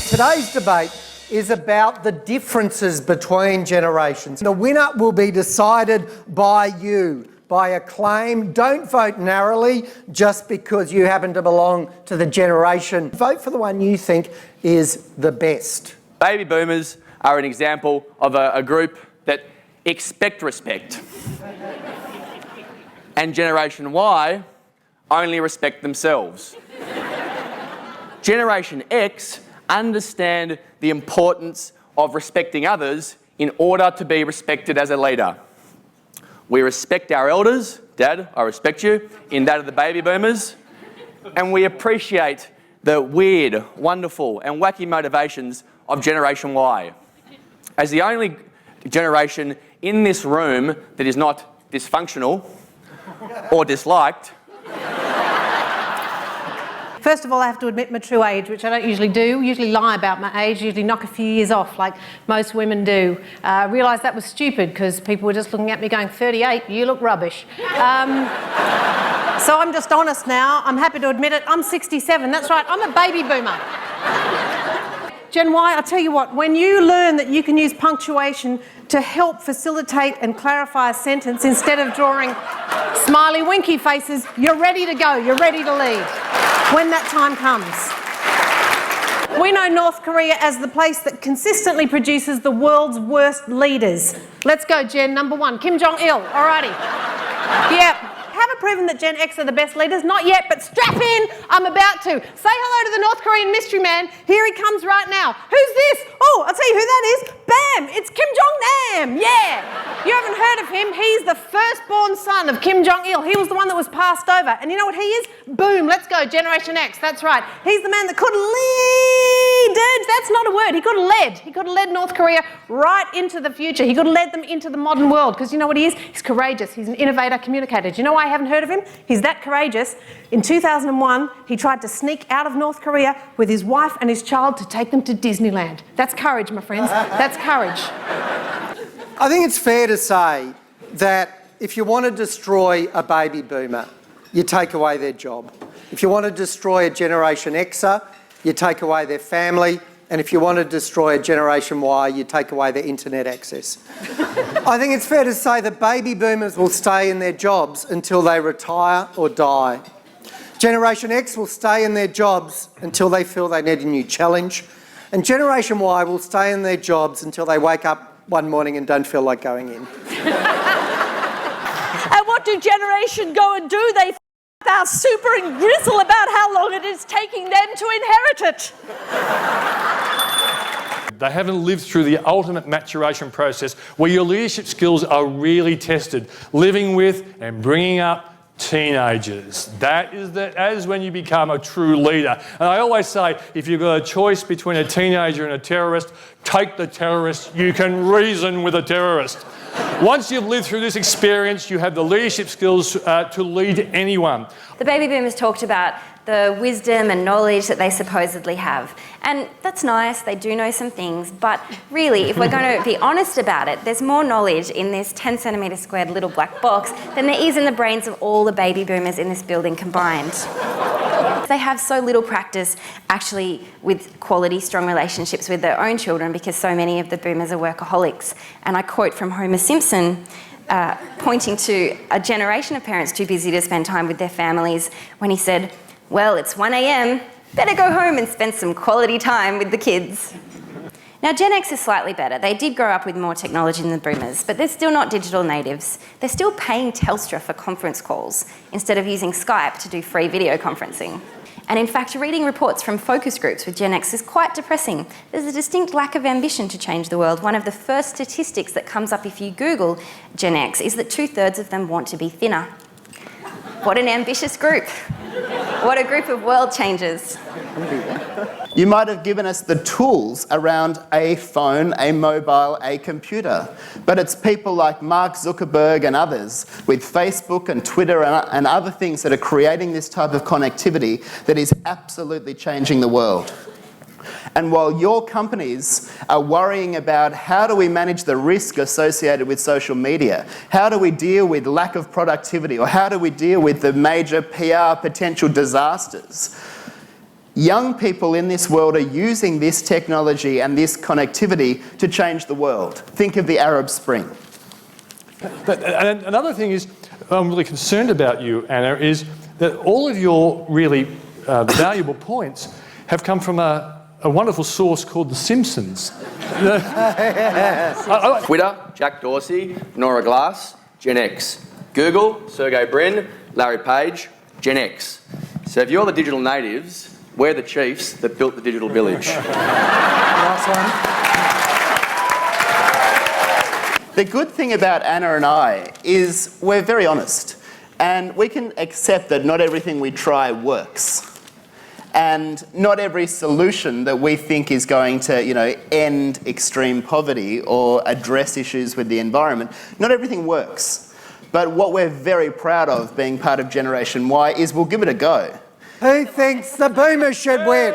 Today's debate is about the differences between generations. The winner will be decided by you, by acclaim. Don't vote narrowly just because you happen to belong to the generation. Vote for the one you think is the best. Baby boomers are an example of a group that expect respect. And Generation Y only respect themselves. Generation X understand the importance of respecting others in order to be respected as a leader. We respect our elders. Dad, I respect you, in that of the baby boomers. And we appreciate the weird, wonderful and wacky motivations of Generation Y. As the only generation in this room that is not dysfunctional or disliked. First of all, I have to admit my true age, which I don't usually do. Usually lie about my age, usually knock a few years off like most women do. I realised that was stupid because people were just looking at me going, 38, you look rubbish. So I'm just honest now. I'm happy to admit it. I'm 67. That's right, I'm a baby boomer. Gen Y, I'll tell you what, when you learn that you can use punctuation to help facilitate and clarify a sentence instead of drawing smiley winky faces, you're ready to go, you're ready to lead when that time comes. We know North Korea as the place that consistently produces the world's worst leaders. Let's go, Gen number one, Kim Jong-il, alrighty. Yep. Haven't proven that Gen X are the best leaders, not yet, but strap in, I'm about to. Say hello to the North Korean mystery man. Here he comes right now. Who's this? Oh, I'll tell you who that is. Bam, it's Kim Jong-nam, yeah. You haven't heard of him, he's the firstborn son of Kim Jong-il. He was the one that was passed over. And you know what he is? Boom, let's go, Generation X, that's right. He's the man that could lead, that's not a word, he could have led. He could have led North Korea right into the future. He could have led them into the modern world, because you know what he is? He's courageous, he's an innovator, communicator. Do you know why I haven't heard of him? He's that courageous. In 2001, he tried to sneak out of North Korea with his wife and his child to take them to Disneyland. That's courage, my friends. That's courage. I think it's fair to say that if you want to destroy a baby boomer, you take away their job. If you want to destroy a Generation Xer, you take away their family. And if you want to destroy a Generation Y, you take away their internet access. I think it's fair to say that baby boomers will stay in their jobs until they retire or die. Generation X will stay in their jobs until they feel they need a new challenge. And Generation Y will stay in their jobs until they wake up one morning and don't feel like going in. And what do Generation go and do? They out super and grizzle about how long it is taking them to inherit it. They haven't lived through the ultimate maturation process where your leadership skills are really tested, living with and bringing up teenagers. That is when you become a true leader. And I always say, if you've got a choice between a teenager and a terrorist, take the terrorist. You can reason with a terrorist. Once you've lived through this experience, you have the leadership skills to lead anyone. The baby boomers talked about the wisdom and knowledge that they supposedly have. And that's nice, they do know some things, but really, if we're going to be honest about it, there's more knowledge in this 10 centimetre squared little black box than there is in the brains of all the baby boomers in this building combined. They have so little practice actually with quality, strong relationships with their own children because so many of the boomers are workaholics. And I quote from Homer Simpson, pointing to a generation of parents too busy to spend time with their families when he said, "Well, it's 1 a.m, better go home and spend some quality time with the kids." Now, Gen X is slightly better. They did grow up with more technology than the boomers, but they're still not digital natives. They're still paying Telstra for conference calls instead of using Skype to do free video conferencing. And in fact, reading reports from focus groups with Gen X is quite depressing. There's a distinct lack of ambition to change the world. One of the first statistics that comes up if you Google Gen X is that 2/3 of them want to be thinner. What an ambitious group. What a group of world changers. You might have given us the tools around a phone, a mobile, a computer. But it's people like Mark Zuckerberg and others with Facebook and Twitter and other things that are creating this type of connectivity that is absolutely changing the world. And while your companies are worrying about how do we manage the risk associated with social media, how do we deal with lack of productivity, or how do we deal with the major PR potential disasters, young people in this world are using this technology and this connectivity to change the world. Think of the Arab Spring. And another thing is, I'm really concerned about you, Anna, is that all of your really valuable points have come from a wonderful source called The Simpsons. Twitter, Jack Dorsey, Nora Glass, Gen X. Google, Sergey Brin, Larry Page, Gen X. So if you're the digital natives, we're the chiefs that built the digital village. Nice one. The good thing about Anna and I is we're very honest, and we can accept that not everything we try works. And not every solution that we think is going to, end extreme poverty or address issues with the environment, not everything works. But what we're very proud of being part of Generation Y is we'll give it a go. Who thinks the boomers should win?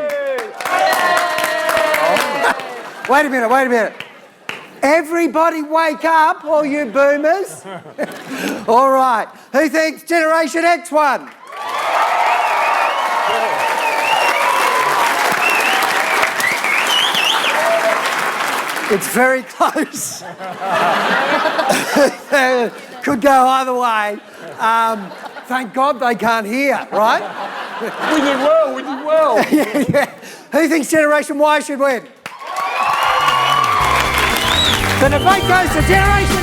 Wait a minute. Everybody wake up, all you boomers. All right. Who thinks Generation X won? It's very close. Could go either way. Thank God they can't hear, right? We did well. Yeah. Who thinks Generation Y should win? Then the vote goes to Generation